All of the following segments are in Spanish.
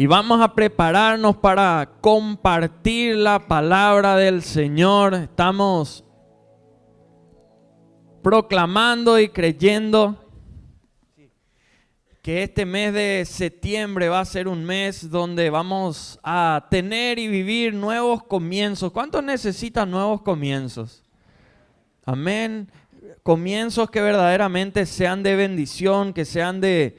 y vamos a prepararnos para compartir la palabra del Señor. Estamos proclamando y creyendo que este mes de septiembre va a ser un mes donde vamos a tener y vivir nuevos comienzos. ¿Cuántos necesitan nuevos comienzos? Amén. Comienzos que verdaderamente sean de bendición, que sean de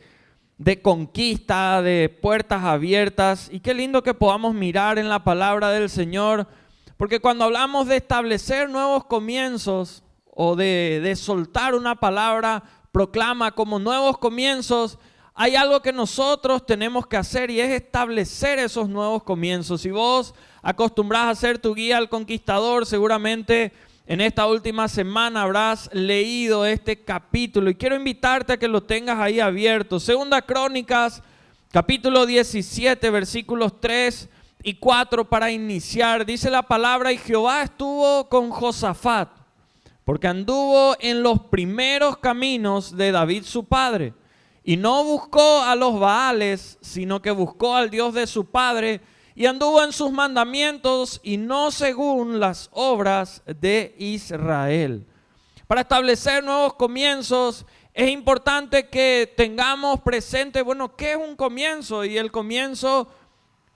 conquista, de puertas abiertas. Y qué lindo que podamos mirar en la palabra del Señor, porque cuando hablamos de establecer nuevos comienzos o de soltar una palabra, proclama como nuevos comienzos, hay algo que nosotros tenemos que hacer y es establecer esos nuevos comienzos. Si vos acostumbrás a ser tu guía al conquistador, seguramente en esta última semana habrás leído este capítulo y quiero invitarte a que lo tengas ahí abierto. Segunda Crónicas, capítulo 17, versículos 3 y 4 para iniciar. Dice la palabra: y Jehová estuvo con Josafat, porque anduvo en los primeros caminos de David su padre, y no buscó a los Baales, sino que buscó al Dios de su padre, y anduvo en sus mandamientos y no según las obras de Israel. Para establecer nuevos comienzos es importante que tengamos presente, bueno, ¿qué es un comienzo? Y el comienzo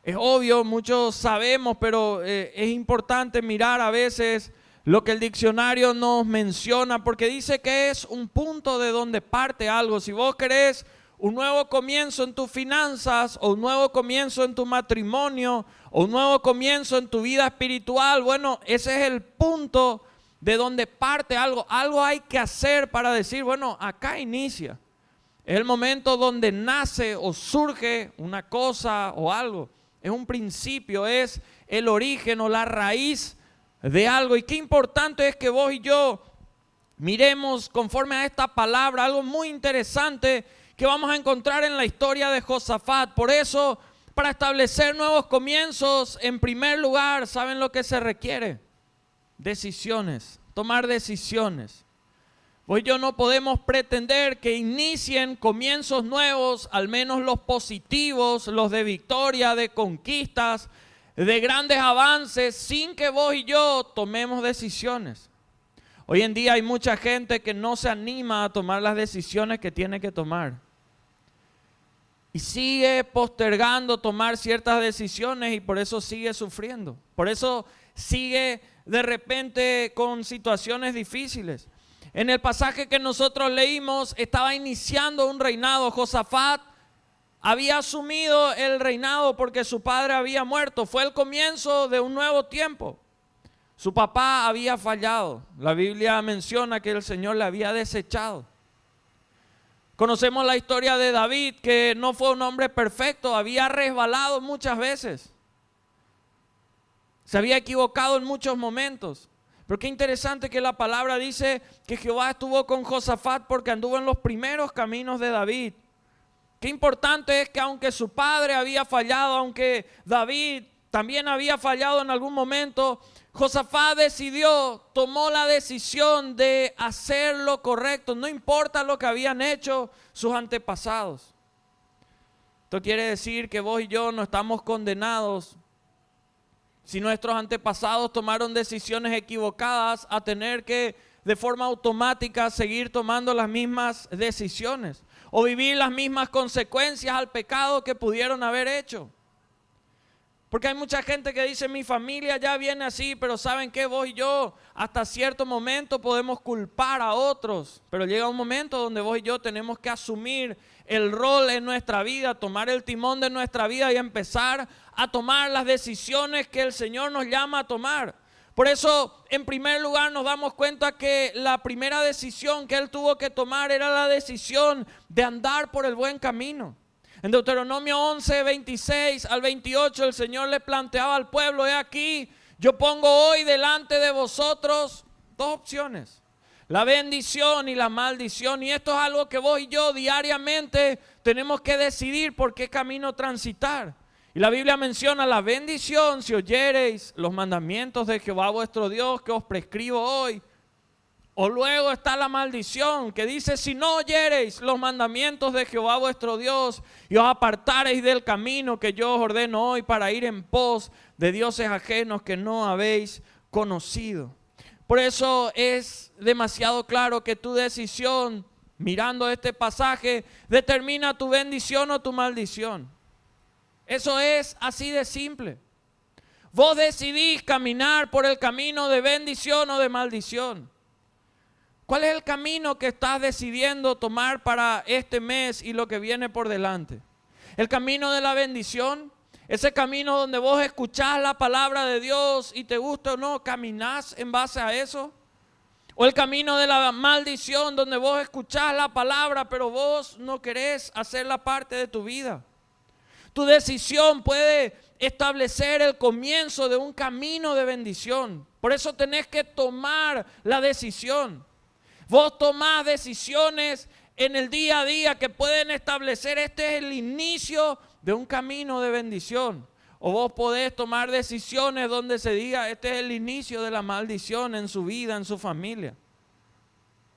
es obvio, muchos sabemos, pero es importante mirar a veces lo que el diccionario nos menciona, porque dice que es un punto de donde parte algo. Si vos querés un nuevo comienzo en tus finanzas, o un nuevo comienzo en tu matrimonio, o un nuevo comienzo en tu vida espiritual, bueno, ese es el punto de donde parte algo. Algo hay que hacer para decir, bueno, acá inicia. Es el momento donde nace o surge una cosa o algo. Es un principio, es el origen o la raíz de algo. Y qué importante es que vos y yo miremos conforme a esta palabra algo muy interesante que vamos a encontrar en la historia de Josafat. Por eso, para establecer nuevos comienzos, en primer lugar, ¿saben lo que se requiere? Decisiones, tomar decisiones. Vos y yo no podemos pretender que inicien comienzos nuevos, al menos los positivos, los de victoria, de conquistas, de grandes avances, sin que vos y yo tomemos decisiones. Hoy en día hay mucha gente que no se anima a tomar las decisiones que tiene que tomar. Y sigue postergando tomar ciertas decisiones y por eso sigue sufriendo. Por eso sigue de repente con situaciones difíciles. En el pasaje que nosotros leímos estaba iniciando un reinado. Josafat había asumido el reinado porque su padre había muerto. Fue el comienzo de un nuevo tiempo. Su papá había fallado. La Biblia menciona que el Señor le había desechado. Conocemos la historia de David, que no fue un hombre perfecto, había resbalado muchas veces. Se había equivocado en muchos momentos. Pero qué interesante que la palabra dice que Jehová estuvo con Josafat porque anduvo en los primeros caminos de David. Qué importante es que aunque su padre había fallado, aunque David también había fallado en algún momento, Josafat tomó la decisión de hacer lo correcto, no importa lo que habían hecho sus antepasados. Esto quiere decir que vos y yo no estamos condenados, si nuestros antepasados tomaron decisiones equivocadas, a tener que de forma automática seguir tomando las mismas decisiones o vivir las mismas consecuencias al pecado que pudieron haber hecho. Porque hay mucha gente que dice, mi familia ya viene así, pero ¿saben qué? Vos y yo hasta cierto momento podemos culpar a otros, pero llega un momento donde vos y yo tenemos que asumir el rol en nuestra vida, tomar el timón de nuestra vida y empezar a tomar las decisiones que el Señor nos llama a tomar. Por eso, en primer lugar, nos damos cuenta que la primera decisión que él tuvo que tomar era la decisión de andar por el buen camino. En Deuteronomio 11, 26 al 28, el Señor le planteaba al pueblo: he aquí, yo pongo hoy delante de vosotros dos opciones, la bendición y la maldición. Y esto es algo que vos y yo diariamente tenemos que decidir por qué camino transitar. Y la Biblia menciona la bendición: si oyereis los mandamientos de Jehová vuestro Dios que os prescribo hoy. O luego está la maldición que dice, si no oyereis los mandamientos de Jehová vuestro Dios y os apartareis del camino que yo os ordeno hoy para ir en pos de dioses ajenos que no habéis conocido. Por eso es demasiado claro que tu decisión, mirando este pasaje, determina tu bendición o tu maldición. Eso es así de simple. Vos decidís caminar por el camino de bendición o de maldición. ¿Cuál es el camino que estás decidiendo tomar para este mes y lo que viene por delante? ¿El camino de la bendición? Ese camino donde vos escuchás la palabra de Dios y te gusta o no, caminás en base a eso. ¿O el camino de la maldición donde vos escuchás la palabra pero vos no querés hacerla parte de tu vida? Tu decisión puede establecer el comienzo de un camino de bendición. Por eso tenés que tomar la decisión. Vos tomás decisiones en el día a día que pueden establecer, este es el inicio de un camino de bendición. O vos podés tomar decisiones donde se diga, este es el inicio de la maldición en su vida, en su familia.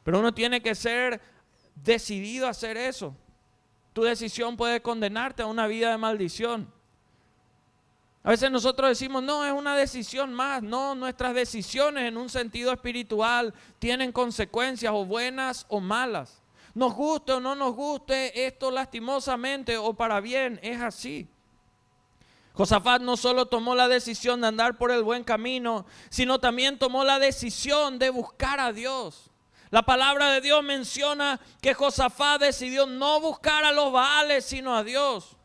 Pero uno tiene que ser decidido a hacer eso. Tu decisión puede condenarte a una vida de maldición. A veces nosotros decimos, no, es una decisión más. No, nuestras decisiones en un sentido espiritual tienen consecuencias o buenas o malas. Nos guste o no nos guste esto lastimosamente o para bien, es así. Josafat no solo tomó la decisión de andar por el buen camino, sino también tomó la decisión de buscar a Dios. La palabra de Dios menciona que Josafat decidió no buscar a los Baales, sino a Dios.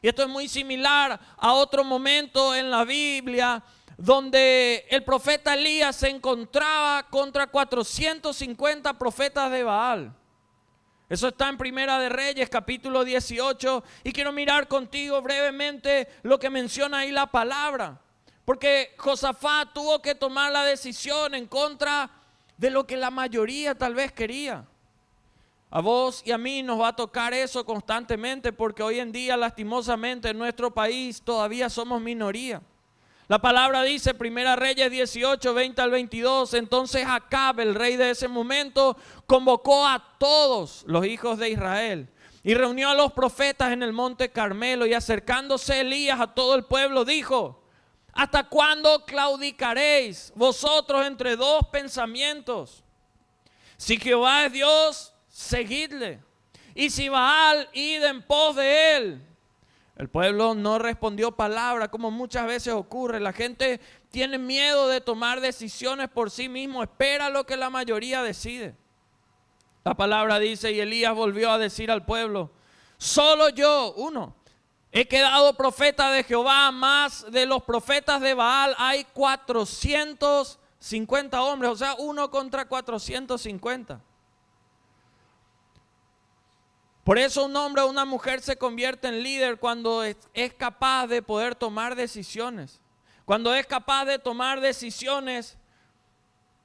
Y esto es muy similar a otro momento en la Biblia donde el profeta Elías se encontraba contra 450 profetas de Baal. Eso está en Primera de Reyes, capítulo 18. Y quiero mirar contigo brevemente lo que menciona ahí la palabra. Porque Josafat tuvo que tomar la decisión en contra de lo que la mayoría tal vez quería. A vos y a mí nos va a tocar eso constantemente porque hoy en día lastimosamente en nuestro país todavía somos minoría. La palabra dice, Primera Reyes 18, 20 al 22, entonces Acab, el rey de ese momento, convocó a todos los hijos de Israel y reunió a los profetas en el monte Carmelo y acercándose Elías a todo el pueblo dijo, ¿hasta cuándo claudicaréis vosotros entre dos pensamientos? Si Jehová es Dios, seguidle, y si Baal, id en pos de él. El pueblo no respondió palabra, como muchas veces ocurre. La gente tiene miedo de tomar decisiones por sí mismo, espera lo que la mayoría decide. La palabra dice, y Elías volvió a decir al pueblo, solo yo, uno, he quedado profeta de Jehová, más de los profetas de Baal hay 450 hombres, o sea, uno contra 450. Por eso un hombre o una mujer se convierte en líder cuando es capaz de poder tomar decisiones. Cuando es capaz de tomar decisiones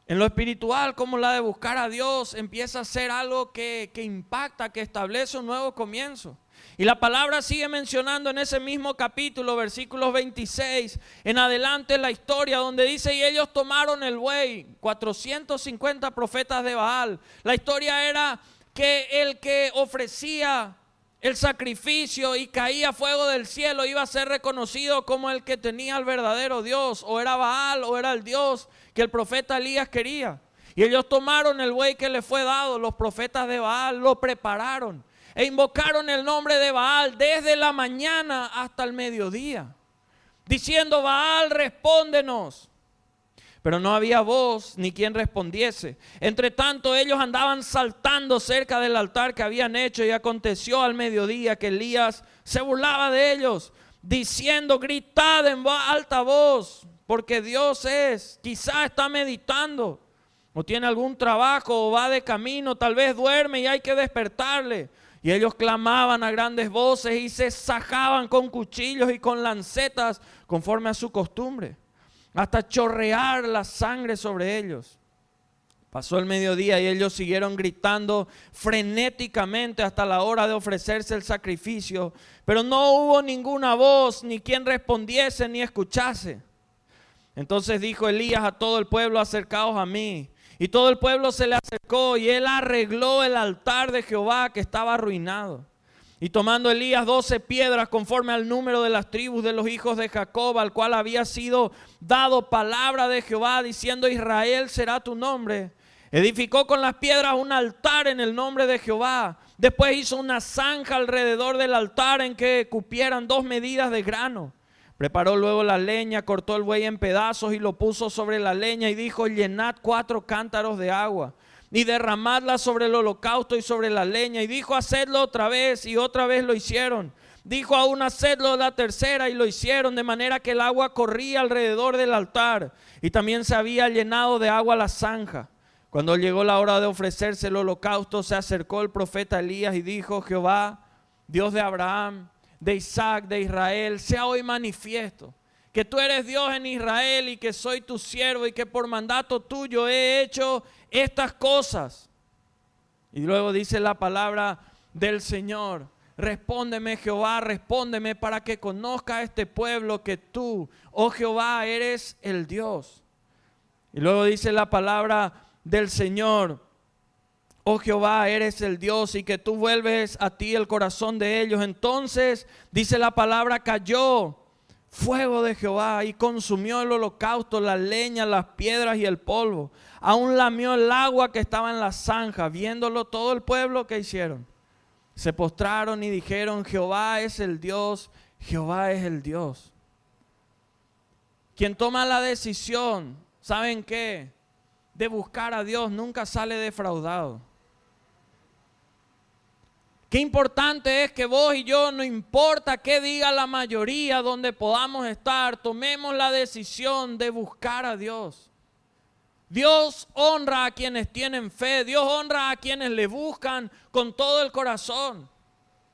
en lo espiritual como la de buscar a Dios, empieza a ser algo que impacta, que establece un nuevo comienzo. Y la palabra sigue mencionando en ese mismo capítulo, versículos 26, en adelante la historia donde dice, y ellos tomaron el buey, 450 profetas de Baal. La historia era que el que ofrecía el sacrificio y caía fuego del cielo iba a ser reconocido como el que tenía al verdadero Dios, o era Baal o era el Dios que el profeta Elías quería. Y ellos tomaron el buey que les fue dado, los profetas de Baal lo prepararon e invocaron el nombre de Baal desde la mañana hasta el mediodía, diciendo, Baal, respóndenos. Pero no había voz ni quien respondiese. Entre tanto ellos andaban saltando cerca del altar que habían hecho, y aconteció al mediodía que Elías se burlaba de ellos, diciendo, gritad en alta voz, porque Dios es, quizá está meditando, o tiene algún trabajo, o va de camino, tal vez duerme y hay que despertarle. Y ellos clamaban a grandes voces y se sajaban con cuchillos y con lancetas conforme a su costumbre, hasta chorrear la sangre sobre ellos. Pasó el mediodía y ellos siguieron gritando frenéticamente hasta la hora de ofrecerse el sacrificio, pero no hubo ninguna voz, ni quien respondiese ni escuchase. Entonces dijo Elías a todo el pueblo, acercaos a mí. Y todo el pueblo se le acercó y él arregló el altar de Jehová que estaba arruinado. Y tomando Elías 12 piedras conforme al número de las tribus de los hijos de Jacob, al cual había sido dado palabra de Jehová, diciendo: Israel será tu nombre. Edificó con las piedras un altar en el nombre de Jehová. Después hizo una zanja alrededor del altar en que cupieran 2 medidas de grano. Preparó luego la leña, cortó el buey en pedazos y lo puso sobre la leña y dijo: llenad 4 cántaros de agua y derramadla sobre el holocausto y sobre la leña. Y dijo: hacedlo otra vez, y otra vez lo hicieron. Dijo aún: hacedlo la tercera, y lo hicieron, de manera que el agua corría alrededor del altar, y también se había llenado de agua la zanja. Cuando llegó la hora de ofrecerse el holocausto, se acercó el profeta Elías y dijo: Jehová, Dios de Abraham, de Isaac, de Israel, sea hoy manifiesto que tú eres Dios en Israel y que soy tu siervo y que por mandato tuyo he hecho estas cosas. Y luego dice la palabra del Señor: respóndeme, Jehová, respóndeme, para que conozca este pueblo que tú, oh Jehová, eres el Dios. Y luego dice la palabra del Señor: oh Jehová, eres el Dios, y que tú vuelves a ti el corazón de ellos. Entonces, dice la palabra, cayó fuego de Jehová y consumió el holocausto, la leña, las piedras y el polvo. Aún lamió el agua que estaba en la zanja. Viéndolo todo el pueblo, ¿qué hicieron? Se postraron y dijeron: Jehová es el Dios, Jehová es el Dios. Quien toma la decisión, ¿saben qué?, de buscar a Dios, nunca sale defraudado. Qué importante es que vos y yo, no importa qué diga la mayoría donde podamos estar, tomemos la decisión de buscar a Dios. Dios honra a quienes tienen fe, Dios honra a quienes le buscan con todo el corazón.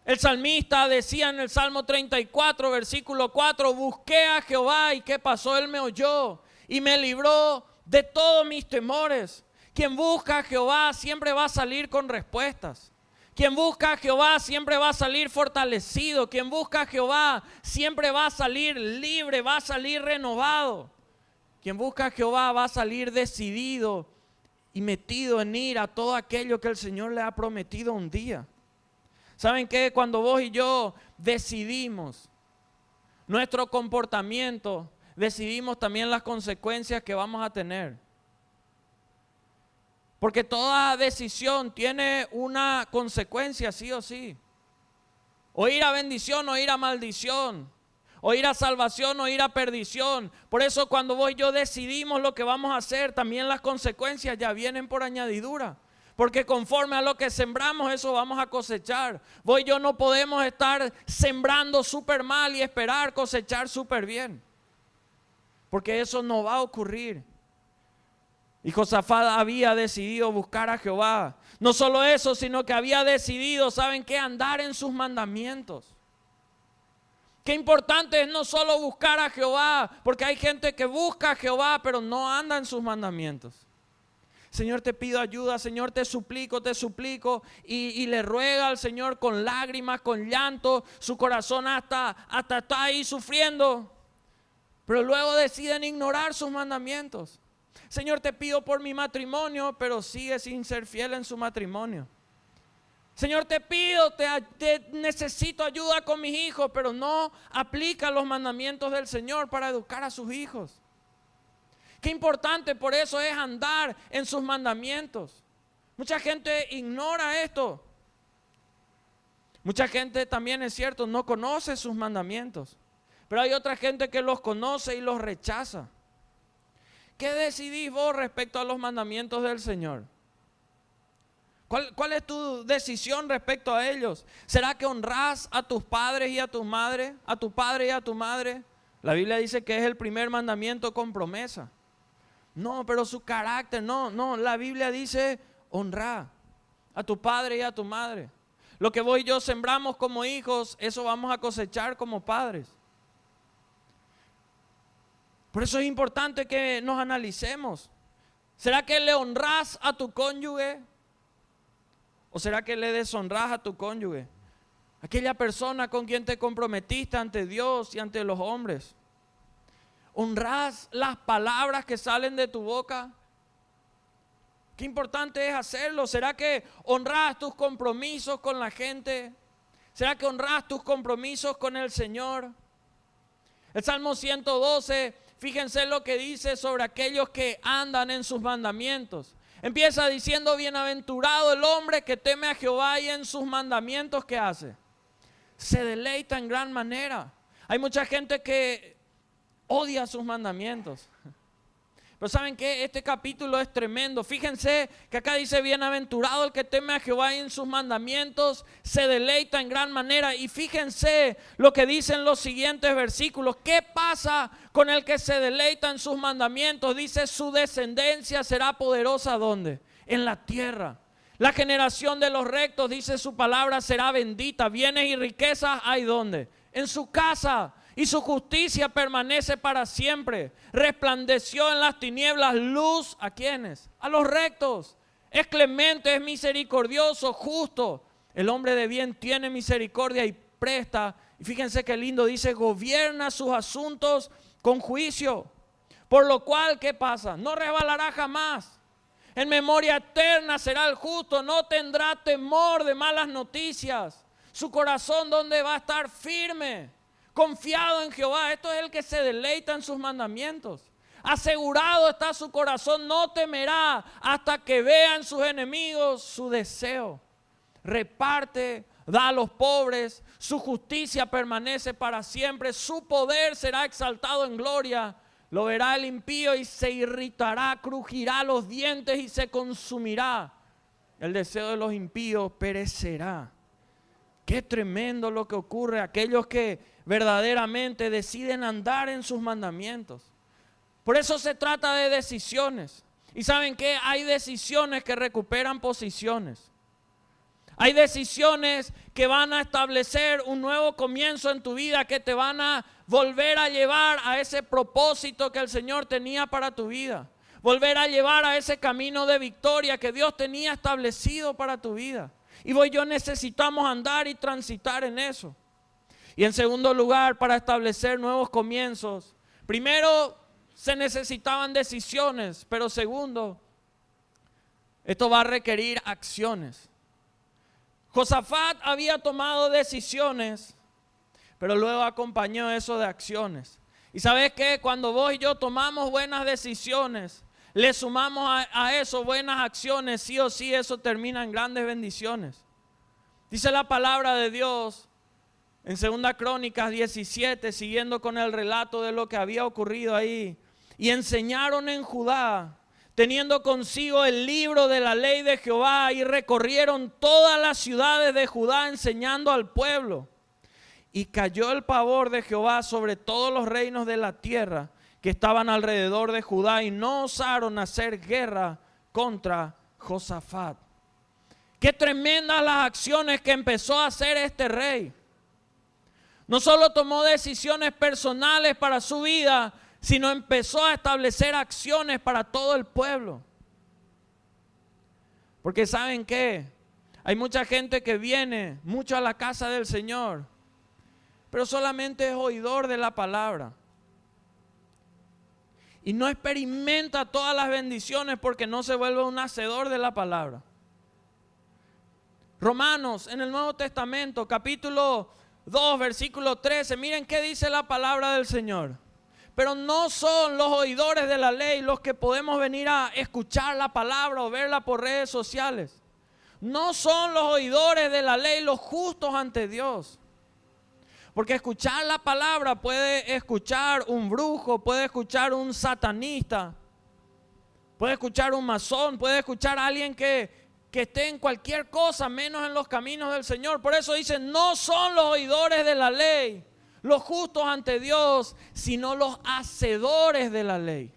El salmista decía en el Salmo 34, versículo 4, busqué a Jehová, ¿y qué pasó? Él me oyó y me libró de todos mis temores. Quien busca a Jehová siempre va a salir con respuestas. Quien busca a Jehová siempre va a salir fortalecido. Quien busca a Jehová siempre va a salir libre, va a salir renovado. Quien busca a Jehová va a salir decidido y metido en ir a todo aquello que el Señor le ha prometido un día. ¿Saben qué? Cuando vos y yo decidimos nuestro comportamiento, decidimos también las consecuencias que vamos a tener. Porque toda decisión tiene una consecuencia, sí o sí. O ir a bendición o ir a maldición. O ir a salvación o ir a perdición. Por eso cuando vos y yo decidimos lo que vamos a hacer, también las consecuencias ya vienen por añadidura. Porque conforme a lo que sembramos, eso vamos a cosechar. Vos y yo no podemos estar sembrando súper mal y esperar cosechar súper bien. Porque eso no va a ocurrir. Y Josafat había decidido buscar a Jehová. No solo eso, sino que había decidido, ¿saben qué?, andar en sus mandamientos. Qué importante es no solo buscar a Jehová, porque hay gente que busca a Jehová, pero no anda en sus mandamientos. Señor, te pido ayuda, Señor, te suplico, y le ruega al Señor con lágrimas, con llanto, su corazón hasta está ahí sufriendo, pero luego deciden ignorar sus mandamientos. Señor, te pido por mi matrimonio, pero sigue sin ser fiel en su matrimonio. Señor, te pido, necesito ayuda con mis hijos, pero no aplica los mandamientos del Señor para educar a sus hijos. Qué importante por eso es andar en sus mandamientos. Mucha gente ignora esto. Mucha gente también, es cierto, no conoce sus mandamientos. Pero hay otra gente que los conoce y los rechaza. ¿Qué decidís vos respecto a los mandamientos del Señor? ¿Cuál es tu decisión respecto a ellos? ¿Será que honrás a tus padres y a tus madres? ¿A tu padre y a tu madre? La Biblia dice que es el primer mandamiento con promesa. No, pero su carácter, no. La Biblia dice honrar a tu padre y a tu madre. Lo que vos y yo sembramos como hijos, eso vamos a cosechar como padres. Por eso es importante que nos analicemos. ¿Será que le honrás a tu cónyuge? ¿O será que le deshonrás a tu cónyuge? Aquella persona con quien te comprometiste ante Dios y ante los hombres. ¿Honrás las palabras que salen de tu boca? Qué importante es hacerlo. ¿Será que honras tus compromisos con la gente? ¿Será que honras tus compromisos con el Señor? El Salmo 112, fíjense lo que dice sobre aquellos que andan en sus mandamientos. Empieza diciendo: bienaventurado el hombre que teme a Jehová y en sus mandamientos, ¿qué hace? Se deleita en gran manera. Hay mucha gente que odia sus mandamientos. Pero ¿saben qué? Este capítulo es tremendo. Fíjense que acá dice: bienaventurado el que teme a Jehová y en sus mandamientos se deleita en gran manera. Y fíjense lo que dicen los siguientes versículos. ¿Qué pasa con el que se deleita en sus mandamientos? Dice: su descendencia será poderosa, ¿dónde? En la tierra. La generación de los rectos, dice su palabra, será bendita. Bienes y riquezas hay, ¿dónde? En su casa. Y su justicia permanece para siempre. Resplandeció en las tinieblas luz, ¿a quiénes? A los rectos. Es clemente, es misericordioso, justo. El hombre de bien tiene misericordia y presta. Y fíjense qué lindo, dice: gobierna sus asuntos con juicio. Por lo cual, ¿qué pasa? No resbalará jamás. En memoria eterna será el justo. No tendrá temor de malas noticias. Su corazón, ¿dónde va a estar? Firme. Confiado en Jehová. Esto es el que se deleita en sus mandamientos. Asegurado está su corazón, no temerá hasta que vean sus enemigos su deseo. Reparte, da a los pobres, su justicia permanece para siempre, su poder será exaltado en gloria. Lo verá el impío y se irritará, crujirá los dientes y se consumirá. El deseo de los impíos perecerá. Qué tremendo lo que ocurre a aquellos que verdaderamente deciden andar en sus mandamientos. Por eso se trata de decisiones. Y ¿saben qué? Hay decisiones que recuperan posiciones. Hay decisiones que van a establecer un nuevo comienzo en tu vida, que te van a volver a llevar a ese propósito que el Señor tenía para tu vida. Volver a llevar a ese camino de victoria que Dios tenía establecido para tu vida. Y vos y yo necesitamos andar y transitar en eso. Y en segundo lugar, para establecer nuevos comienzos, primero se necesitaban decisiones, pero segundo, esto va a requerir acciones. Josafat había tomado decisiones, pero luego acompañó eso de acciones. Y ¿sabes qué? Cuando vos y yo tomamos buenas decisiones, le sumamos a eso buenas acciones, sí o sí eso termina en grandes bendiciones. Dice la palabra de Dios en 2 Crónicas 17, siguiendo con el relato de lo que había ocurrido ahí. Y enseñaron en Judá, teniendo consigo el libro de la ley de Jehová, y recorrieron todas las ciudades de Judá enseñando al pueblo. Y cayó el pavor de Jehová sobre todos los reinos de la tierra que estaban alrededor de Judá, y no osaron hacer guerra contra Josafat. Qué tremendas las acciones que empezó a hacer este rey. No solo tomó decisiones personales para su vida, sino empezó a establecer acciones para todo el pueblo. Porque ¿saben qué? Hay mucha gente que viene mucho a la casa del Señor, pero solamente es oidor de la palabra. Y no experimenta todas las bendiciones porque no se vuelve un hacedor de la palabra. Romanos, en el Nuevo Testamento, capítulo 2, versículo 13, miren qué dice la palabra del Señor. Pero no son los oidores de la ley los que podemos venir a escuchar la palabra o verla por redes sociales. No son los oidores de la ley los justos ante Dios. Porque escuchar la palabra puede escuchar un brujo, puede escuchar un satanista, puede escuchar un masón, puede escuchar a alguien que esté en cualquier cosa menos en los caminos del Señor. Por eso dicen, no son los oidores de la ley los justos ante Dios, sino los hacedores de la ley.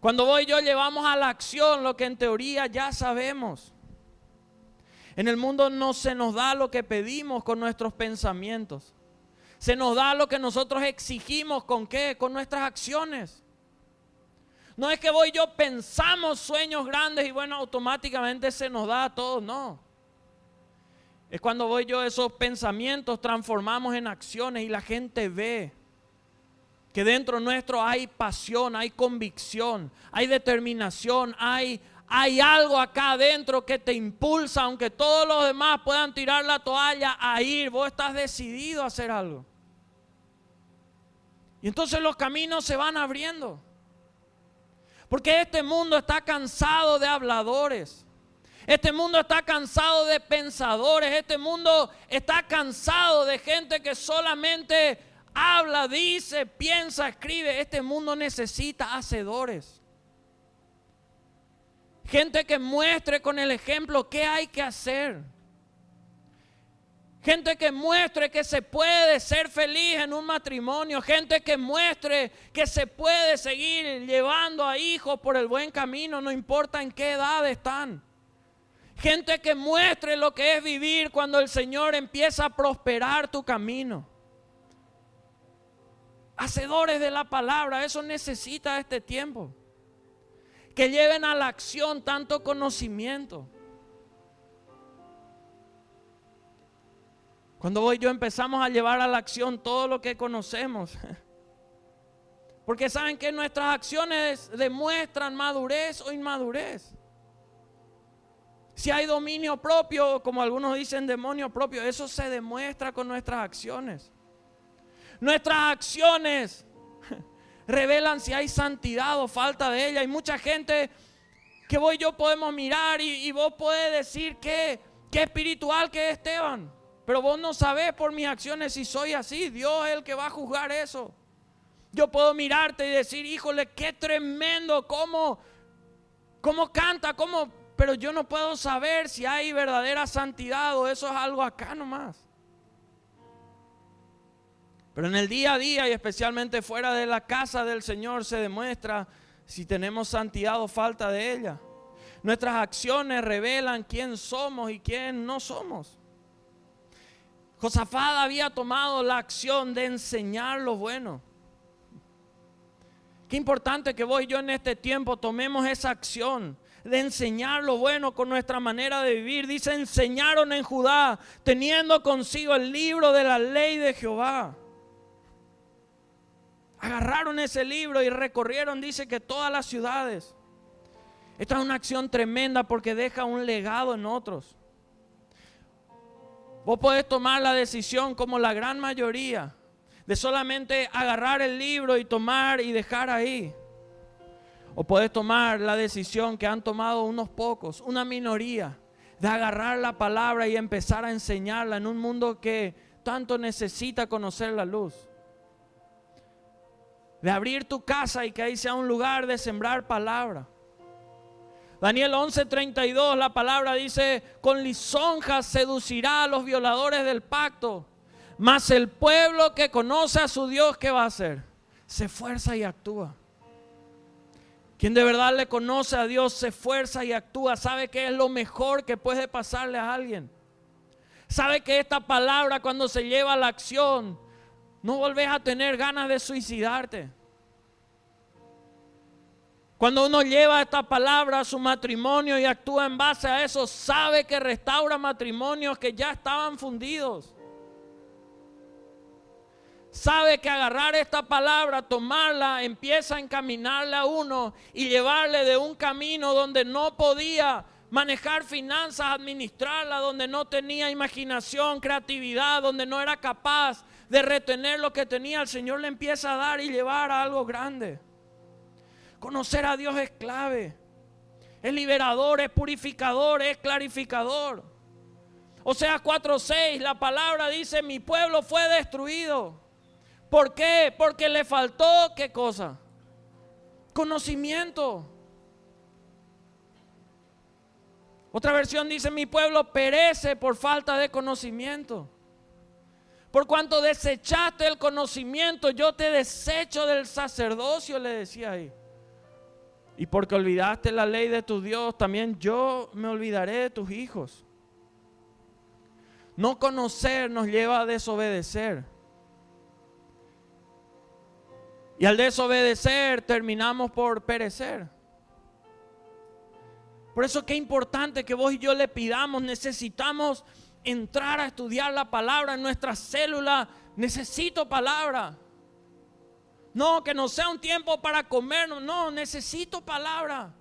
Cuando vos y yo llevamos a la acción lo que en teoría ya sabemos. En el mundo no se nos da lo que pedimos con nuestros pensamientos. Se nos da lo que nosotros exigimos, ¿con qué? Con nuestras acciones. No es que vos y yo pensamos sueños grandes y bueno, automáticamente se nos da a todos, no. Es cuando vos y yo esos pensamientos transformamos en acciones y la gente ve. Que dentro nuestro hay pasión, hay convicción, hay determinación, hay algo acá adentro que te impulsa, aunque todos los demás puedan tirar la toalla, a ir. Vos estás decidido a hacer algo. Y entonces los caminos se van abriendo. Porque este mundo está cansado de habladores. Este mundo está cansado de pensadores. Este mundo está cansado de gente que solamente habla, dice, piensa, escribe. Este mundo necesita hacedores. Gente que muestre con el ejemplo qué hay que hacer. Gente que muestre que se puede ser feliz en un matrimonio. Gente que muestre que se puede seguir llevando a hijos por el buen camino, no importa en qué edad están. Gente que muestre lo que es vivir cuando el Señor empieza a prosperar tu camino. Hacedores de la palabra, eso necesita este tiempo. Que lleven a la acción tanto conocimiento. Cuando vos y yo empezamos a llevar a la acción todo lo que conocemos. Porque saben que nuestras acciones demuestran madurez o inmadurez. Si hay dominio propio, como algunos dicen demonio propio, eso se demuestra con nuestras acciones. Nuestras acciones revelan si hay santidad o falta de ella. Hay mucha gente que vos y yo podemos mirar y vos podés decir que espiritual que es Esteban. Pero vos no sabés por mis acciones si soy así. Dios es el que va a juzgar eso. Yo puedo mirarte y decir, híjole, qué tremendo, cómo canta, pero yo no puedo saber si hay verdadera santidad o eso es algo acá nomás. Pero en el día a día y especialmente fuera de la casa del Señor se demuestra si tenemos santidad o falta de ella. Nuestras acciones revelan quién somos y quién no somos. Josafat había tomado la acción de enseñar lo bueno. Qué importante que vos y yo en este tiempo tomemos esa acción de enseñar lo bueno con nuestra manera de vivir. Dice, enseñaron en Judá, teniendo consigo el libro de la ley de Jehová. Agarraron ese libro y recorrieron, dice que todas las ciudades. Esta es una acción tremenda porque deja un legado en otros. Vos podés tomar la decisión como la gran mayoría de solamente agarrar el libro y tomar y dejar ahí. O podés tomar la decisión que han tomado unos pocos, una minoría, de agarrar la palabra y empezar a enseñarla en un mundo que tanto necesita conocer la luz. De abrir tu casa y que ahí sea un lugar de sembrar palabra. Daniel 11:32, la palabra dice, con lisonjas seducirá a los violadores del pacto, mas el pueblo que conoce a su Dios, ¿qué va a hacer? Se esfuerza y actúa. Quien de verdad le conoce a Dios se esfuerza y actúa, sabe que es lo mejor que puede pasarle a alguien. Sabe que esta palabra cuando se lleva a la acción, no volvés a tener ganas de suicidarte. Cuando uno lleva esta palabra a su matrimonio y actúa en base a eso, sabe que restaura matrimonios que ya estaban fundidos. Sabe que agarrar esta palabra, tomarla, empieza a encaminarle a uno y llevarle de un camino donde no podía manejar finanzas, administrarla, donde no tenía imaginación, creatividad, donde no era capaz de retener lo que tenía. El Señor le empieza a dar y llevar a algo grande. Conocer a Dios es clave. Es liberador, es purificador, es clarificador. Oseas 4:6, la palabra dice, mi pueblo fue destruido. ¿Por qué? Porque le faltó, ¿qué cosa? Conocimiento. Otra versión dice, mi pueblo perece por falta de conocimiento. Por cuanto desechaste el conocimiento, yo te desecho del sacerdocio, le decía ahí. Y porque olvidaste la ley de tu Dios, también yo me olvidaré de tus hijos. No conocer nos lleva a desobedecer. Y al desobedecer terminamos por perecer. Por eso qué importante que vos y yo le pidamos, necesitamos entrar a estudiar la palabra en nuestra célula. Necesito palabra. No, que no sea un tiempo para comer. No, necesito palabra.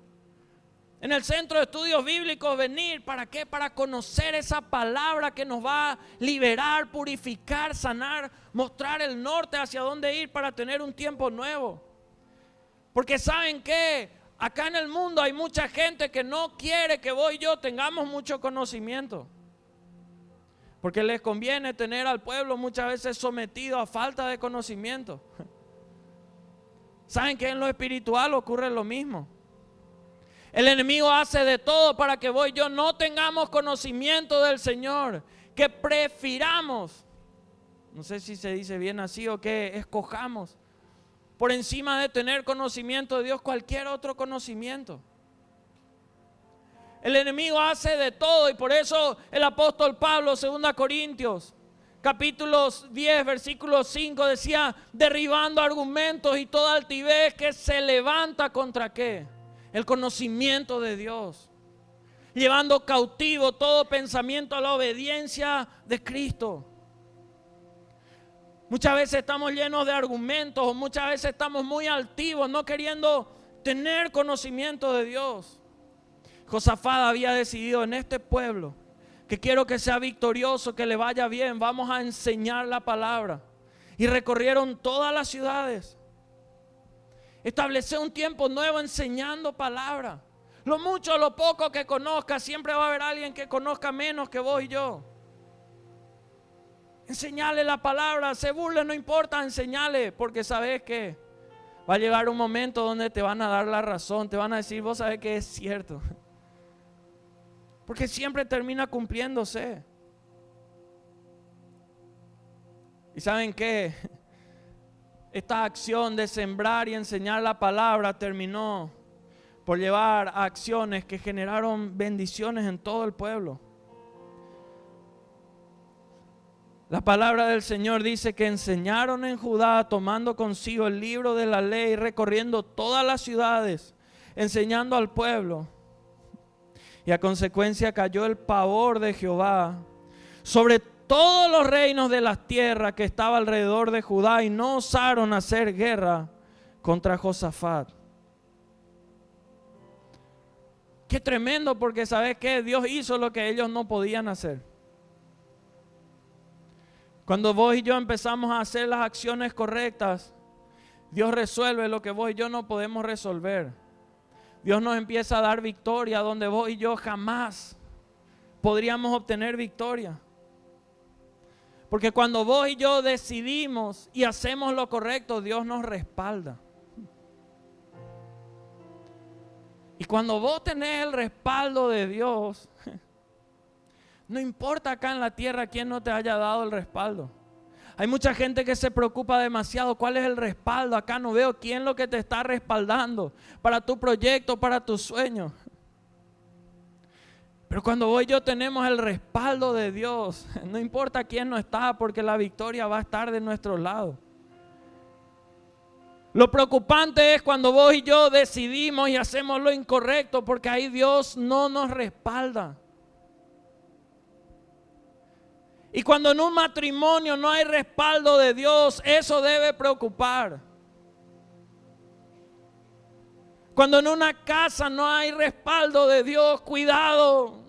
En el centro de estudios bíblicos venir, ¿para qué? Para conocer esa palabra que nos va a liberar, purificar, sanar, mostrar el norte hacia dónde ir para tener un tiempo nuevo. Porque ¿saben qué? Acá en el mundo hay mucha gente que no quiere que vos y yo tengamos mucho conocimiento. Porque les conviene tener al pueblo muchas veces sometido a falta de conocimiento. ¿Saben que en lo espiritual ocurre lo mismo? El enemigo hace de todo para que vos y yo no tengamos conocimiento del Señor, que prefiramos, no sé si se dice bien así o que escojamos por encima de tener conocimiento de Dios cualquier otro conocimiento. El enemigo hace de todo y por eso el apóstol Pablo, 2 Corintios, capítulo 10, versículo 5 decía, derribando argumentos y toda altivez que se levanta contra ¿qué? El conocimiento de Dios, llevando cautivo todo pensamiento a la obediencia de Cristo. Muchas veces estamos llenos de argumentos o muchas veces estamos muy altivos, no queriendo tener conocimiento de Dios. Josafat había decidido en este pueblo que quiero que sea victorioso, que le vaya bien, vamos a enseñar la palabra. Y recorrieron todas las ciudades. Establecer un tiempo nuevo enseñando palabra. Lo mucho o lo poco que conozca, siempre va a haber alguien que conozca menos que vos y yo. Enseñale la palabra, se burle, no importa, enseñale, porque sabes que va a llegar un momento donde te van a dar la razón, te van a decir, vos sabés que es cierto. Porque siempre termina cumpliéndose. ¿Y saben qué? Esta acción de sembrar y enseñar la palabra terminó por llevar a acciones que generaron bendiciones en todo el pueblo. La palabra del Señor dice que enseñaron en Judá tomando consigo el libro de la ley, recorriendo todas las ciudades, enseñando al pueblo. Y a consecuencia cayó el pavor de Jehová sobre todos los reinos de las tierras que estaba alrededor de Judá y no osaron hacer guerra contra Josafat. Qué tremendo, porque ¿sabes qué? Dios hizo lo que ellos no podían hacer. Cuando vos y yo empezamos a hacer las acciones correctas, Dios resuelve lo que vos y yo no podemos resolver. Dios nos empieza a dar victoria donde vos y yo jamás podríamos obtener victoria. Porque cuando vos y yo decidimos y hacemos lo correcto, Dios nos respalda. Y cuando vos tenés el respaldo de Dios, no importa acá en la tierra quién no te haya dado el respaldo. Hay mucha gente que se preocupa demasiado. ¿Cuál es el respaldo? Acá no veo quién es lo que te está respaldando para tu proyecto, para tus sueños. Pero cuando vos y yo tenemos el respaldo de Dios, no importa quién no está, porque la victoria va a estar de nuestro lado. Lo preocupante es cuando vos y yo decidimos y hacemos lo incorrecto, porque ahí Dios no nos respalda. Y cuando en un matrimonio no hay respaldo de Dios, eso debe preocupar. Cuando en una casa no hay respaldo de Dios, cuidado.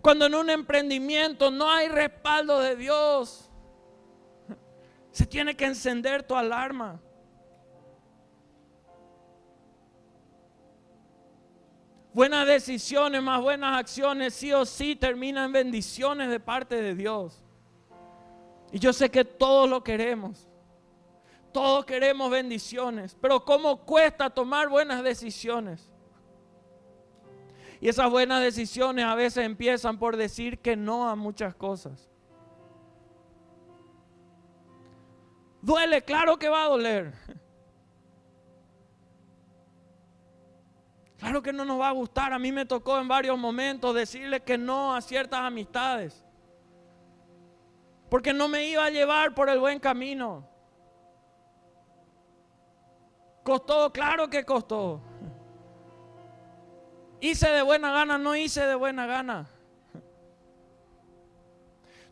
Cuando en un emprendimiento no hay respaldo de Dios, se tiene que encender tu alarma. Buenas decisiones más buenas acciones sí o sí terminan en bendiciones de parte de Dios. Y yo sé que todos lo queremos. Todos queremos bendiciones. Pero ¿cómo cuesta tomar buenas decisiones? Y esas buenas decisiones a veces empiezan por decir que no a muchas cosas. Duele, claro que va a doler. Claro que no nos va a gustar. A mí me tocó en varios momentos decirle que no a ciertas amistades, porque no me iba a llevar por el buen camino. Costó, claro que costó. Hice de buena gana, no hice de buena gana.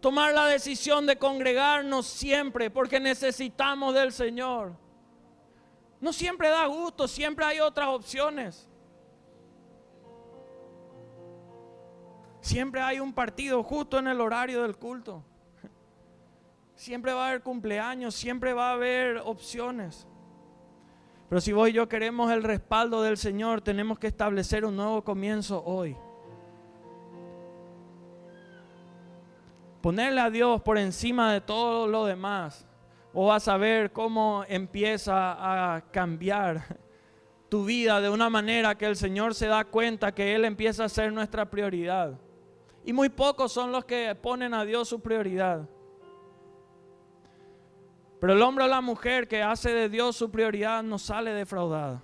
Tomar la decisión de congregarnos siempre porque necesitamos del Señor. No siempre da gusto, siempre hay otras opciones. Siempre hay un partido justo en el horario del culto. Siempre va a haber cumpleaños, siempre va a haber opciones. Pero si vos y yo queremos el respaldo del Señor, tenemos que establecer un nuevo comienzo hoy. Ponerle a Dios por encima de todo lo demás. O vas a ver cómo empieza a cambiar tu vida de una manera que el Señor se da cuenta que Él empieza a ser nuestra prioridad. Y muy pocos son los que ponen a Dios su prioridad. Pero el hombre o la mujer que hace de Dios su prioridad no sale defraudada.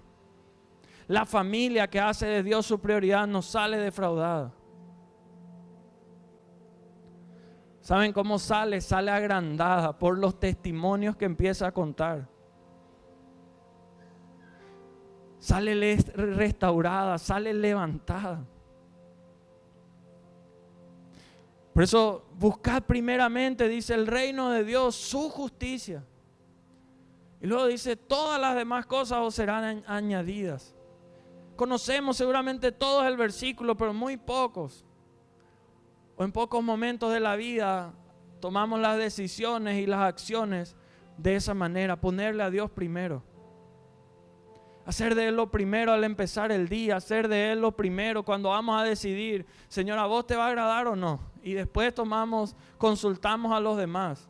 La familia que hace de Dios su prioridad no sale defraudada. ¿Saben cómo sale? Sale agrandada por los testimonios que empieza a contar. Sale restaurada, sale levantada. Por eso, buscad primeramente, dice, el reino de Dios, su justicia. Y luego dice, todas las demás cosas os serán añadidas. Conocemos seguramente todos el versículo, pero muy pocos. O en pocos momentos de la vida tomamos las decisiones y las acciones de esa manera. Ponerle a Dios primero. Hacer de Él lo primero al empezar el día. Hacer de Él lo primero cuando vamos a decidir, Señor, ¿a vos te va a agradar o no? Y después consultamos a los demás.